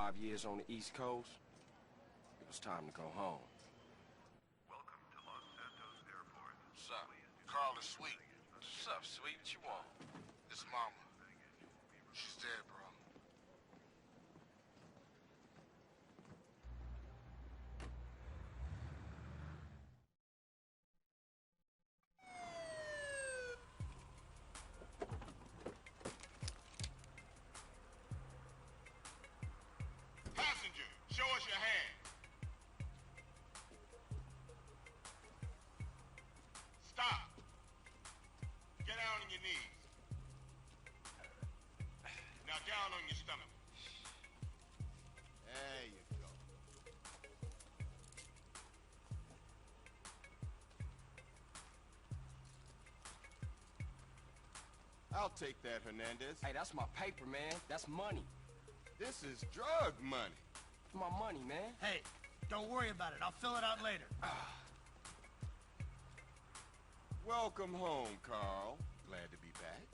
5 years on the East Coast, it was time to go home. Welcome to Los Santos Airport. What's up? Carl is Sweet. What's up, sweet? What you want? It's Mama. She's dead, bro. Passenger, show us your hand. Stop. Get down on your knees. Now down on your stomach. There you go. I'll take that, Hernandez. Hey, that's my paper, man. That's money. This is drug money. It's my money, man. Hey, don't worry about it. I'll fill it out later. Welcome home, Carl. Glad to be back.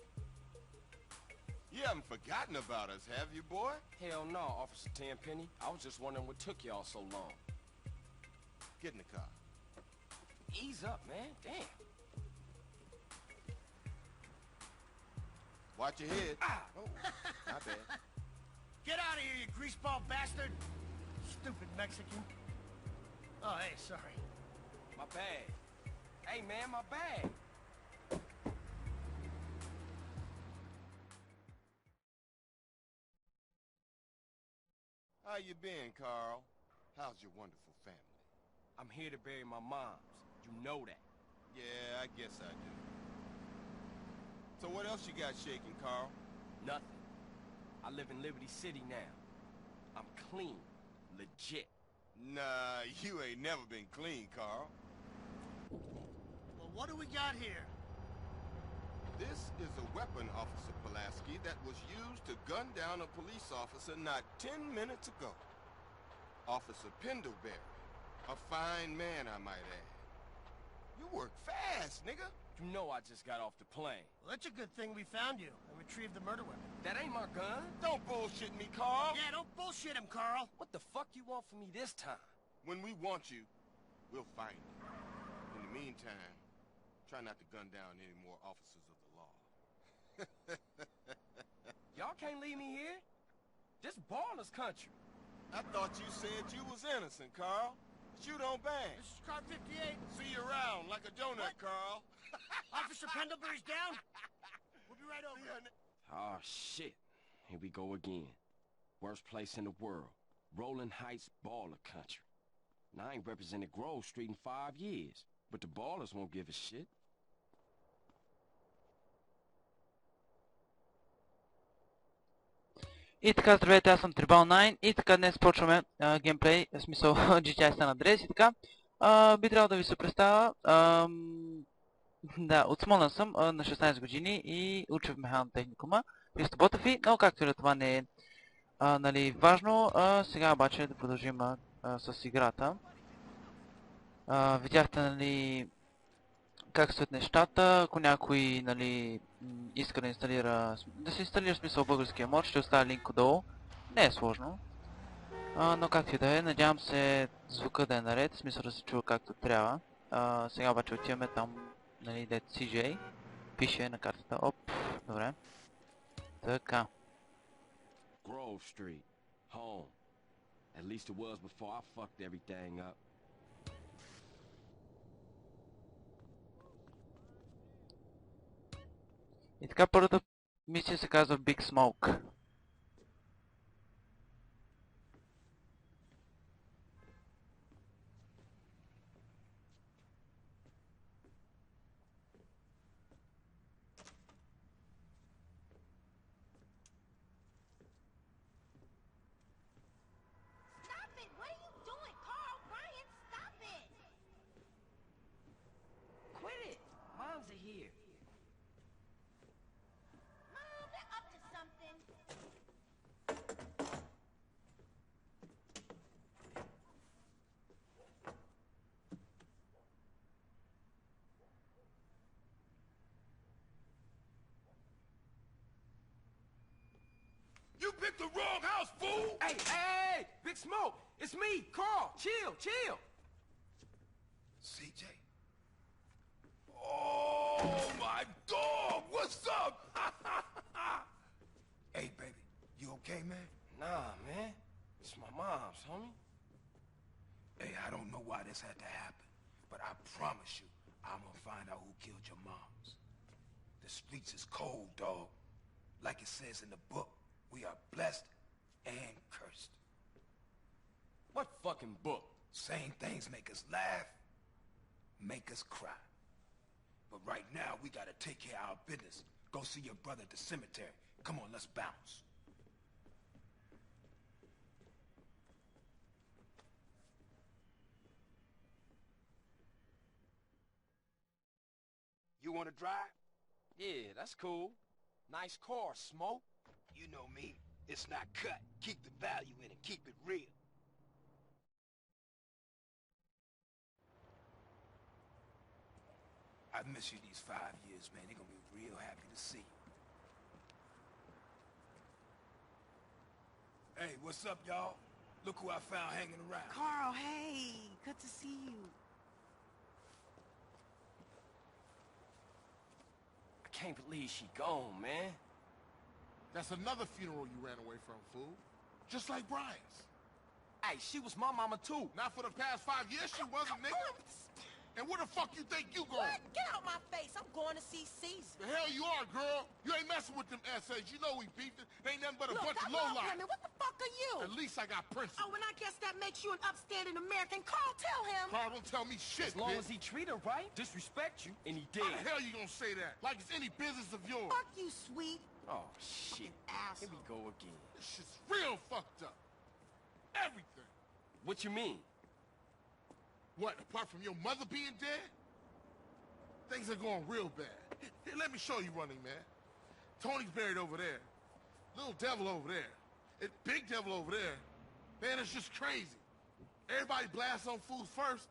You haven't forgotten about us, have you, boy? Hell no, Officer Tenpenny. I was just wondering what took y'all so long. Get in the car. Ease up, man. Damn. Watch your head. Ah! Oh, not bad. Get out of here, you greaseball bastard! Stupid Mexican. Oh, hey, sorry. My bag. Hey, man, my bag. How you been, Carl? How's your wonderful family? I'm here to bury my moms. You know that. Yeah, I guess I do. So what else you got shaking, Carl? Nothing. I live in Liberty City now. I'm clean. Legit. Nah, you ain't never been clean, Carl. Well, what do we got here? This is a weapon, Officer Pulaski, that was used to gun down a police officer not 10 minutes ago. Officer Pendlebury. A fine man, I might add. You work fast, nigga. You know I just got off the plane. Well, that's a good thing we found you and retrieved the murder weapon. That ain't my gun. Don't bullshit me, Carl. Yeah, don't bullshit him, Carl. What the fuck you want from me this time? When we want you, we'll find you. In the meantime, try not to gun down any more officers of the law. Y'all can't leave me here. This baller's country. I thought you said you was innocent, Carl. Shoot on bang. This is car 58. See you around like a donut, What? Carl. Officer Pendlebury's down. We'll be right over. Oh, shit. Here we go again. Worst place in the world. Rolling Heights baller country. Now, I ain't represented Grove Street in 5 years, but the ballers won't give a shit. И така, здравейте, аз съм Tribal 9 и така днес почваме геймплей, в смисъл GTA San Andreas и така. Би трябвало да ви се представя. Да, от Смолен съм на 16 години и уча в механо техникума. Христо Ботафи, но както и да това не е нали, важно. Сега обаче да продължим с играта. Видяхте нали, как стоят нещата. Ако някой нали, иска да инсталира, да се инсталира в смисъл българския мод, ще оставя линк отдолу. Не е сложно. Но както и да е, надявам се звука да е наред, в смисъл да се чува както трябва. Сега обаче отиваме там, нали, дето CJ. Пише на картата. Оп, добре. Така. Grove Street. Home. At least it was before I fucked everything up. И така първата мисия се казва Big Smoke. Stop it! What are you doing? Carl, Brian, stop it! Quit it! Moms are here. Mom, they're up to something. You picked the wrong house, fool! Hey, hey! whoa! It's me, Carl. Chill, chill. CJ? Oh, my dog! What's up? Hey, baby, you okay, man? Nah, man. It's my mom's, homie. Hey, I don't know why this had to happen, but I promise you, I'm gonna find out who killed your moms. The streets is cold, dog. Like it says in the book, we are blessed and cursed. What fucking book? Same things make us laugh, make us cry. But right now, we gotta take care of our business. Go see your brother at the cemetery. Come on, let's bounce. You want to drive? Yeah, that's cool. Nice car, Smoke. You know me. It's not cut. Keep the value in it. Keep it real. I've missed you these 5 years, man. They're gonna be real happy to see you. Hey, what's up, y'all? Look who I found hanging around. Carl, hey, good to see you. I can't believe she gone, man. That's another funeral you ran away from, fool. Just like Brian's. Hey, she was my mama, too. Not for the past 5 years, she wasn't, nigga. And where the fuck you think you going? What? Get out my face. I'm going to see Caesar. The hell you are, girl. You ain't messing with them essays. You know we beefing. They ain't nothing but a Look, bunch I of love lowlife. women. What the fuck are you? At least I got principles. Oh, and I guess that makes you an upstanding American. Carl, tell him. Carl, don't tell me shit, As long bitch. as he treat her right, disrespect you, and he How the did. hell you gonna say that? Like it's any business of yours. Fuck you, sweet. Oh, shit. Asshole. Here we go again. This shit's real fucked up. Everything. What you mean? What, apart from your mother being dead? Things are going real bad. Here, let me show you running, man. Tony's buried over there. Little devil over there. And big devil over there. Man, it's just crazy. Everybody blasts on fools first,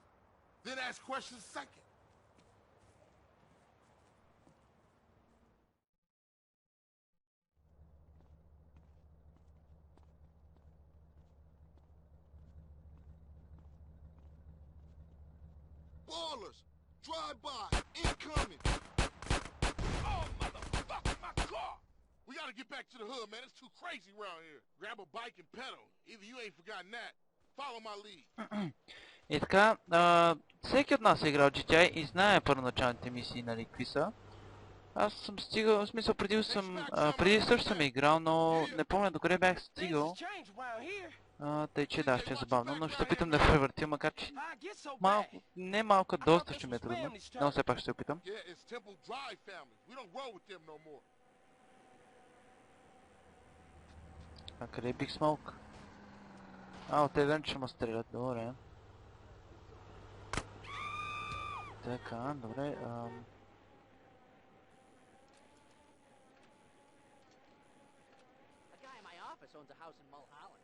then ask questions second. Ballers, drive-by, incoming. Oh, motherfucker, my car! We gotta get back to the hood, man. It's too crazy around here. Grab a bike and pedal. Either you ain't forgotten that. Follow my lead. И така, всеки от нас е играл GTA и знае първоначалните мисии, нали, какви са. Аз съм стигал, в смисъл преди също съм играл, но не помня докъде бях Things стигал. has changed around here. Тъй че да, ще е забавно, но ще опитам да превъртя, макар че Why get so bad? малко, не малко, доста ще ми е трудно, но все пак ще се опитам. Yeah, it's Temple Drive family. We don't roll with them no more. А къде е Big Smoke? Те верно, че му стрелят, добре. Така, добре, A guy in my office owns a house in Mulholland.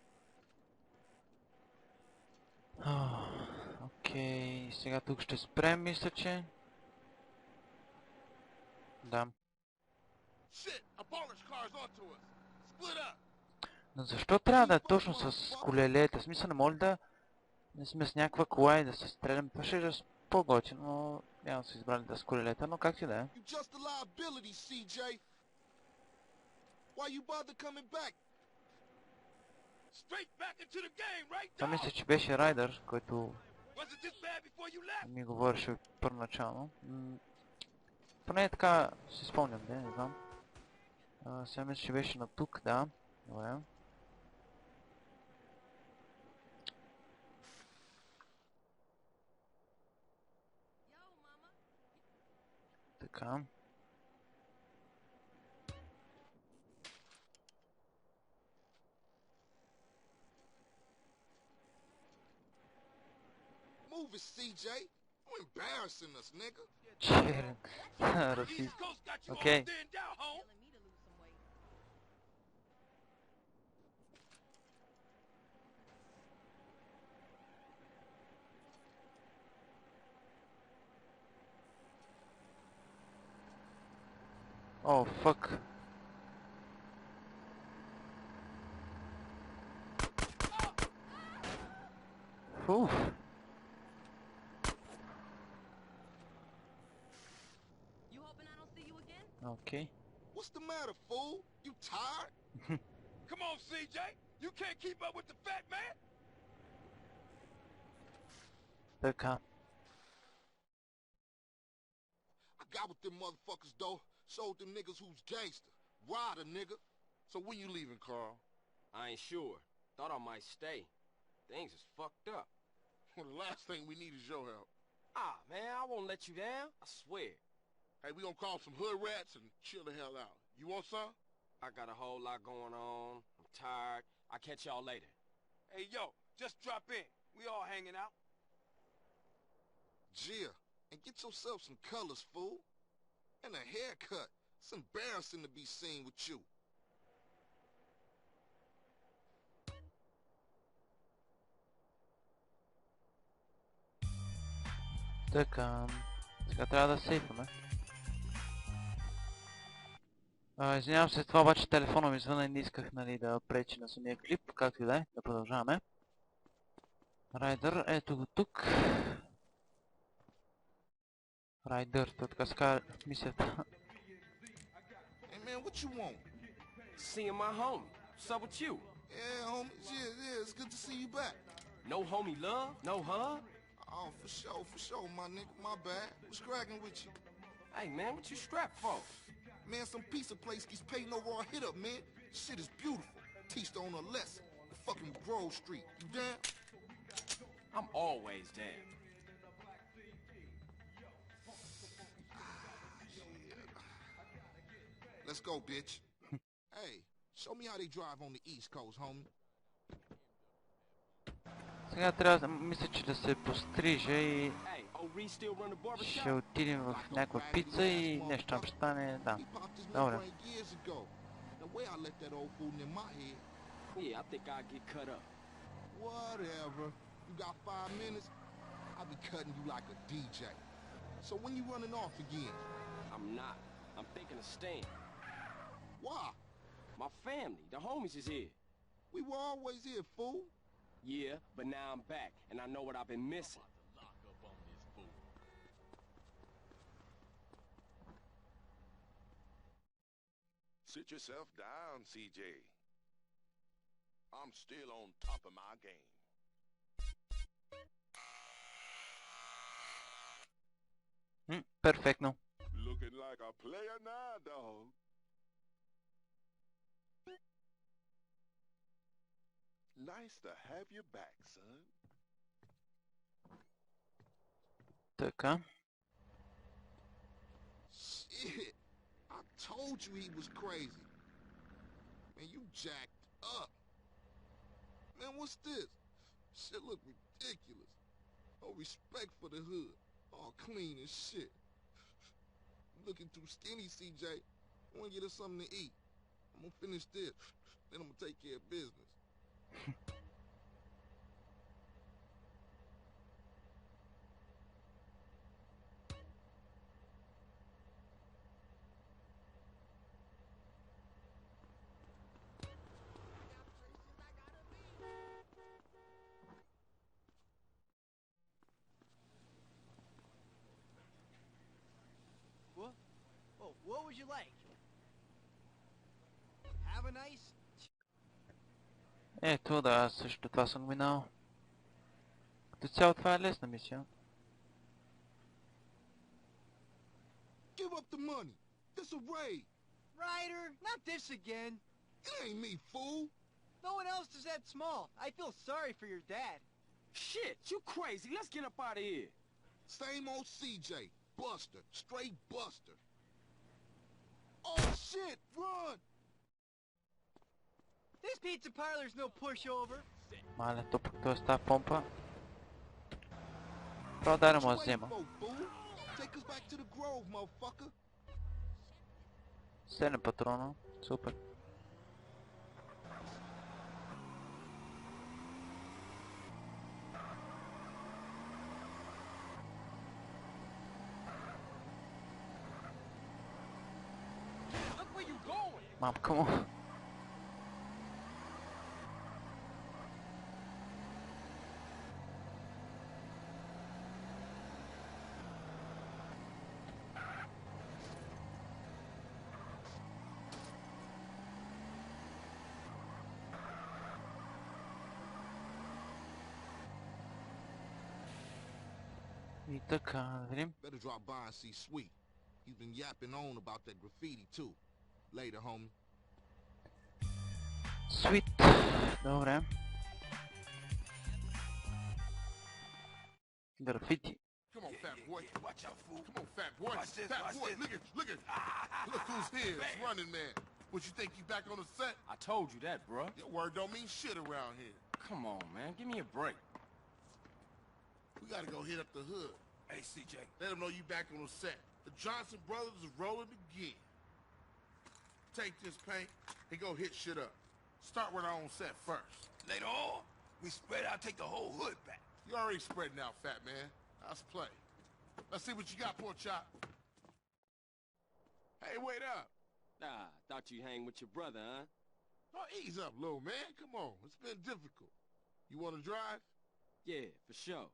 Окей, сега тук ще спрем, мисля, че. Да. Shit, a baller's car's onto us. Split up. Но защо трябва да е точно с колелета? В смисъл, не може да не сме с някаква кола и да се стрелям. Това ще е по-готино, но няма да са избрали да с колелета, но как и да е. You just a liability, CJ. Why you bother coming back? Straight back into the game, right? Това мисля, че беше Райдър, който Wasn't this bad before you left? ми говореше първоначално. Поне така си спомням, не знам. Сега мисля, че беше на тук, да. Добре. Така. Move it, CJ. You embarrassing us, nigga. Черен. Расист. Coast got you Okay. all thinned out, home. Telling me to lose some weight. О, фък. Уф. You hoping I don't see you again? Окей. What's the matter, fool? You tired? Come on, CJ. You can't keep up with the fat man. Така. I got with them motherfuckers, though. Showed them niggas who's gangster. Rider, nigga. So when you leaving, Carl? I ain't sure. Thought I might stay. Things is fucked up. Well, the last thing we need is your help. Ah, man, I won't let you down. I swear. Hey, we gonna call some hood rats and chill the hell out. You want some? I got a whole lot going on. I'm tired. I'll catch y'all later. Hey, yo, just drop in. We all hanging out. Gia, and get yourself some colors, fool. And a haircut. It's embarrassing to be seen with you. Така. Сега трябва да сейфаме. Извинявам се, това обаче телефона ми звъна и не исках, нали, да пречи на самия клип. Както и да е, да продължаваме. Райдър, ето го тук. Райдър, той така се казва мисията. Hey, man, what you want? Seeing my homie. What's up with you? Yeah, homie. Yeah, it's good to see you back. No homie love? No hug? Oh, for sure, my nigga. My bad. What's cracking with you? Hey, man, what you strapped for? Man, some piece of place keeps paying over our hit up, man. Shit is beautiful. Teach the owner a lesson. Fucking Grove Street. You down? I'm always down. Let's go, bitch. Hey, show me how they drive on the East Coast, homie. Сега трябва, мисля, че да се пострижа и Hey, old Reed still run the barbershop? ще отидем в някаква пица и нещо там ще стане, да. He popped his Добре. membrane years ago. The way I let that old fool in my head. Yeah, I think I'll get cut up. Whatever. You got 5 minutes? I'll be cutting you like a DJ. So when you running off again? I'm not. I'm thinking of staying. Why? My family, the homies is here. We were always here, fool. Yeah, but now I'm back, and I know what I've been missing. Sit yourself down, CJ. I'm still on top of my game. Перфектно. Looking like a player now, dog. Nice to have you back, son. Така. Shit. I told you he was crazy. Man, you jacked up. Man, what's this? Shit look ridiculous. No respect for the hood. All clean as shit. Looking too skinny, CJ. I wanna get us something to eat. I'm gonna finish this. Then I'm gonna take care of business. What would you like? Have a nice... Ето, да, също това съм минал. Като цяло това е лесна мисия. Give up the money. This a raid. Ryder, not this again. It ain't me, fool. No one else is that small. I feel sorry for your dad. Shit, you crazy. Let's get up out of here. Same old CJ. Buster. Straight Buster. Oh, shit. Run. This pizza parlor's no pushover. Мале, то пък той става помпа. Право да не What му you да waiting взема. for, fool? Take us back to the Grove, motherfucker. 7 патрона. Супер. Look where you going. Мамка му. И така, да видим. Better drop by and see Sweet. He's been yapping on about that graffiti too. Later, homie. Sweet. Добре. Графити. Come on, fat boy. Watch out, fool. Come on, fat boy. Watch this, Fat watch boy, this. look at. Look who's here. It's Running Man. What, you think you back on the set? I told you that, bruh. Your word don't mean shit around here. Come on, man. Give me a break. We gotta go hit up the hood. Hey, CJ. Let them know you back on the set. The Johnson brothers is rolling again. Take this paint and go hit shit up. Start with our own set first. Later on, we spread out, take the whole hood back. You already spreading out, fat man. Let's play. Let's see what you got, Pork Chop. Hey, wait up. Nah, thought you hang with your brother, huh? Oh, ease up, little man. Come on. It's been difficult. You want to drive? Yeah, for sure.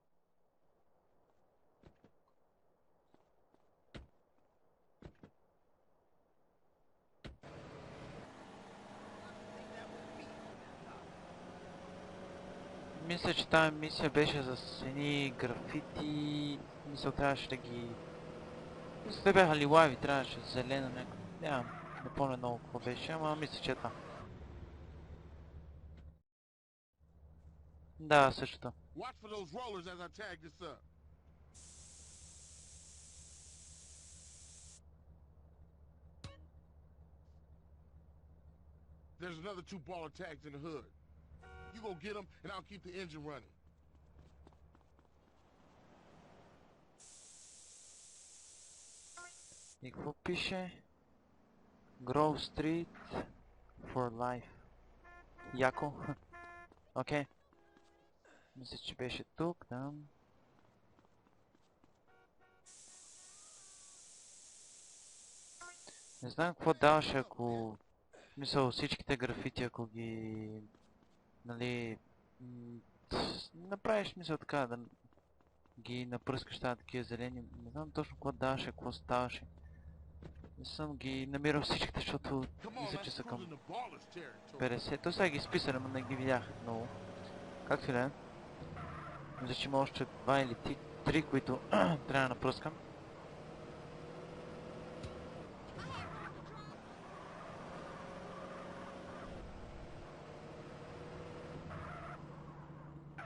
Мисля, че тази мисия беше за едни графити. Мисля, трябваше да ги... Мисля, те бяха лилави, трябваше зелено някакво. Не помня много какво беше, ама мисля, че е това. Да, същото. Watch for those rollers as I tag this up. There's another 2 baller tags in the hood. You go get them, and I'll keep the engine running. И какво пише? Grove Street for Life. Яко. Окей. Мисля, че беше тук, да. Не знам какво даваше, ако... Мисля, всичките графити, ако ги... Нали... Направиш, мисля, така, да ги напръскаш тази такива зелени. Не знам точно какво даваше, какво ставаше. Не съм ги намирал всичките, защото мисля, че са към 50. То сега ги изписали, но не ги видях много. Както и да е. Мисля, че има още 2 или 3, които трябва да напръскам.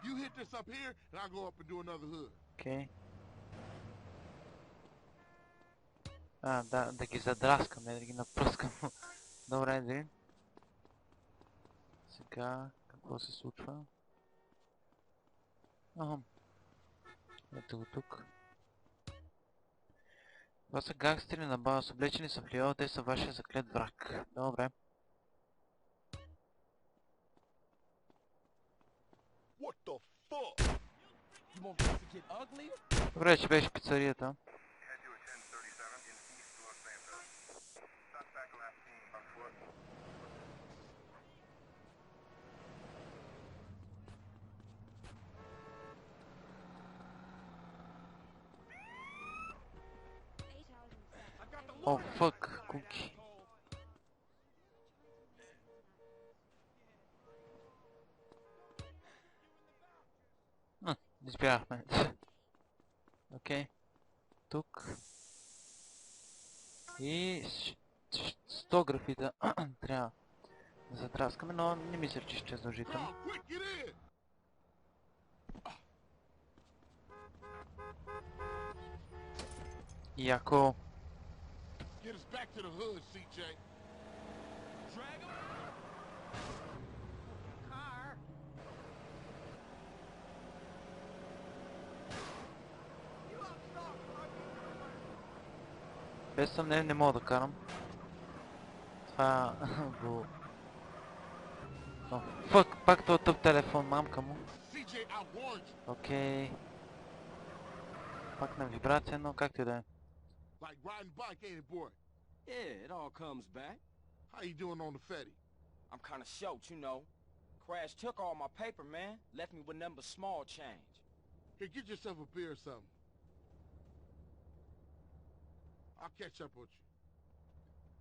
You hit this up here, and I'll go up and do another hood. Окей. Да ги задраскам, не да ги напръскам. Добре, да. Сега, какво се случва? Ето го тук. Това са гангстери на Баус, облечени са в лио, те са вашия заклет враг. Добре. What the fuck? You want this to get ugly? Добре, че беше пицарията. Head to a 1037 in East Los Santos. Suspect last seen on foot. О, фък, куки. Избягахме. Окей. Тук. И 100 графита трябва да затраскаме, но не мисля, че ще е задължително. Oh, quick, get in! Яко. Get us back to the hood, CJ. Drag him? Car. Без съмнение не мога да карам. Това го... О, фък, пак този тъп телефон, мамка му. CJ, I warned you. Окей. Пак на вибрация, но както и да е. Like riding bike, ain't it, boy? Yeah, it all comes back. How you doing on the Fetty? I'm kinda short, you know. Crash took all my paper, man. Left me with nothing but small change. Here, get yourself a beer or something. I'll catch up with you.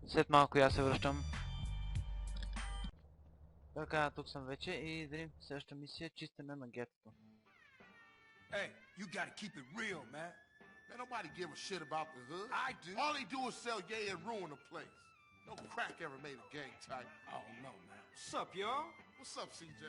След малко я се връщам. Така, тук съм вече и видим следващата мисия, чистене на гетото. Hey, you gotta keep it real, man. Man, nobody give a shit about the hood. I do. All they do is sell yay and ruin the place. No crack ever made a gang type. I don't know, man. What's up, y'all? What's up, CJ?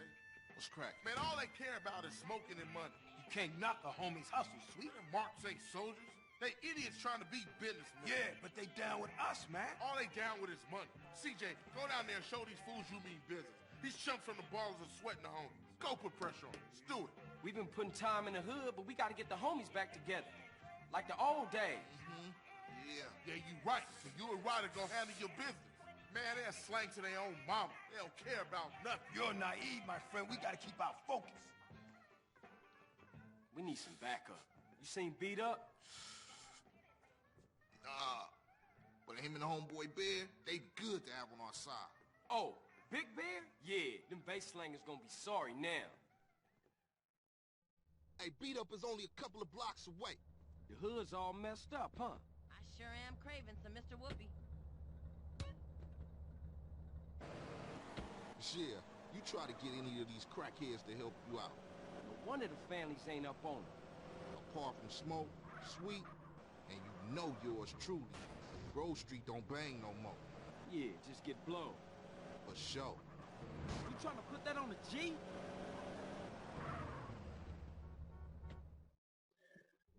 What's crack? Man, all they care about is smoking and money. You can't knock a homie's hustle, sweet. Them marks ain't soldiers. They idiots trying to be businessmen. Yeah, but they down with us, man. All they down with is money. CJ, go down there and show these fools you mean business. These chumps from the ballers are sweating the homies. Go put pressure on them. Let's do it. We've been putting time in the hood, but we gotta get the homies back together. Like the old days. Yeah, you right. So you and Ryder gonna handle your business. Man, they're slang to their own mama. They don't care about nothing. You're naive, my friend. We gotta keep our focus. We need some backup. You seen Beat Up? But him and the homeboy Bear, they good to have on our side. Oh, Big Bear? Yeah, them bass slangers gonna be sorry now. Hey, Beat Up is only a couple of blocks away. The hood's all messed up, huh? I sure am craving some Mr. Whoopi. Yeah, you try to get any of these crackheads to help you out. No wonder the families ain't up on it. Apart from Smoke, Sweet, and you know yours truly. Grove Street don't bang no more. Yeah, just get blown. For sure. You trying to put that on the G?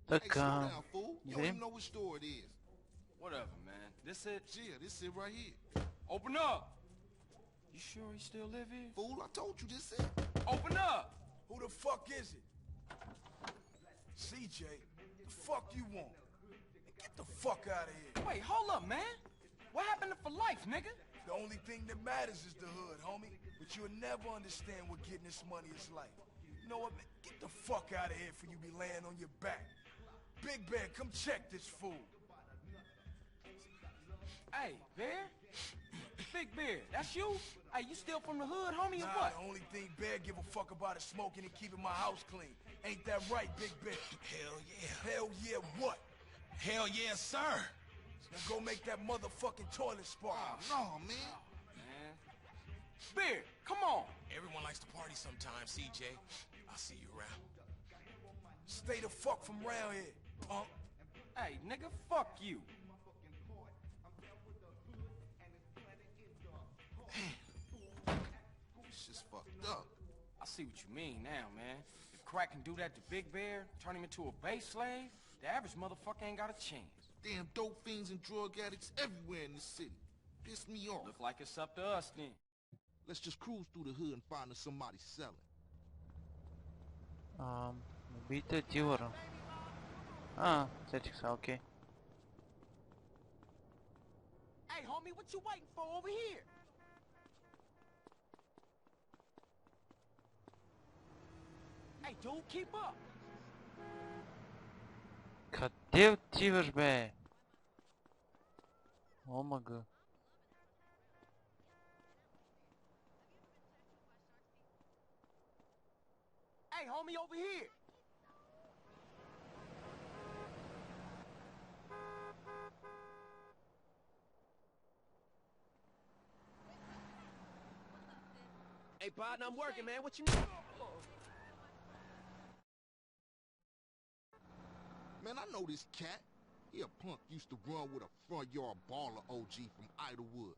Hey, Так, slow down, fool. You don't где? even know which store it is. Whatever, man. This it? Yeah, this it right here. Open up! You sure he still live here? Fool, I told you this it. Open up! Who the fuck is it? CJ, the fuck you want? Get the fuck out of here. Wait, hold up, man. What happened to For Life, nigga? The only thing that matters is the hood, homie. But you'll never understand what getting this money is like. You know what, man? Get the fuck out of here before you be laying on your back. Big Bear, come check this fool. Hey, Bear? Big Bear, that's you? Hey, you still from the hood, homie, or Nah, what? the only thing Bear give a fuck about is smoking and keeping my house clean. Ain't that right, Big Bear? Hell yeah. Hell yeah, what? Hell yeah, sir. Now go make that motherfucking toilet spark. No, man. Man. Bear, come on. Everyone likes to party sometimes, CJ. I'll see you around. Stay the fuck from round here, punk. Hey, nigga, fuck you. This shit's fucked up. I see what you mean now, man. If crack can do that to Big Bear, turn him into a base slave, the average motherfucker ain't got a chance. Damn dope fiends and drug addicts everywhere in this city. Piss me off. Look like it's up to us then. Let's just cruise through the hood and find us somebody selling. Убийте дилъра. Сетих се, окей. Hey, homie, what you waiting for over here? Hey, dude, keep up. Къде отиваш, бе? Омага. Hey, homie, over here. Hey, partner, I'm working, man. What you need? Man, I know this cat. He a punk used to run with a front yard baller OG from Idlewood.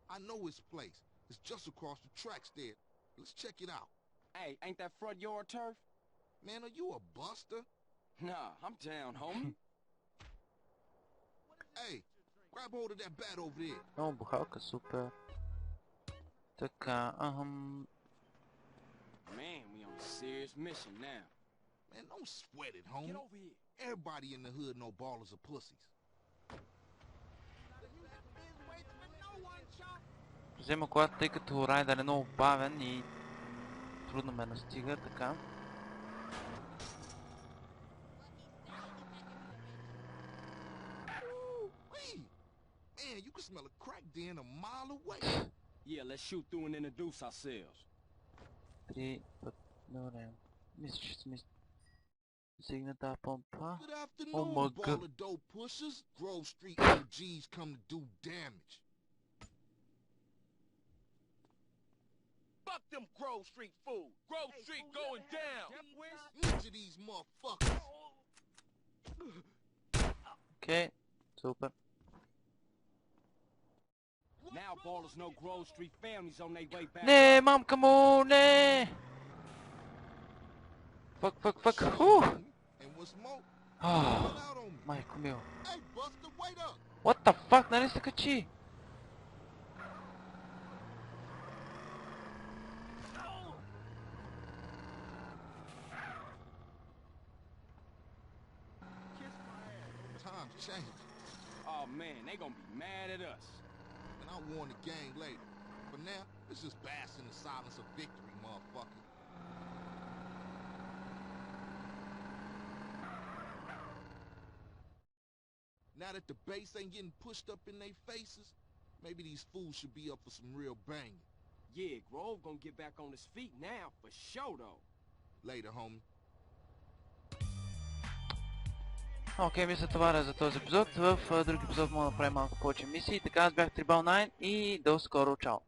I know his place. It's just across the tracks there. Let's check it out. Hey, ain't that front yard turf? Man, are you a buster? Nah, I'm down, homie. Hey, grab hold of that bat over there. О, бухалка, супер. Така, Man, we on a serious mission now. Man, don't sweat it, homie. Get over here. Everybody in the hood know ballers are pussies. взема колата, тъй като райдър е много бавен и трудно ме настига, така. Wee! Man, you can smell a crack den a mile away. Yeah, let's shoot through and introduce ourselves. 3 път, добре. Мисля, че сме стигна тази помпа. Good afternoon, Oh my ball God. of dope pushers. Grove Street OGs come to do damage. Fuck them Grove Street fools. Grove Street going down. Each of these motherfuckers. Окей, супер. Now ballers know Grove Street families on their way back. Не, мамка му, не! Фак, ху! And what's more, Ах, run out on me. майко мил. Hey, Buster, wait up. What the fuck, нали се качи? Times change, Oh man, they gonna be mad at us. and I'll warn the gang later. For now, let's just bask in the silence of victory, motherfucker. Now that the base ain't getting pushed up in their faces, maybe these fools should be up for some real banging. Yeah, Grove gonna get back on his feet now, for sure though. Later, homie. Окей, мисля това е за този епизод. В друг епизод мога да направим малко повече мисии. Така, аз бях Tribal9 и до скоро, чао!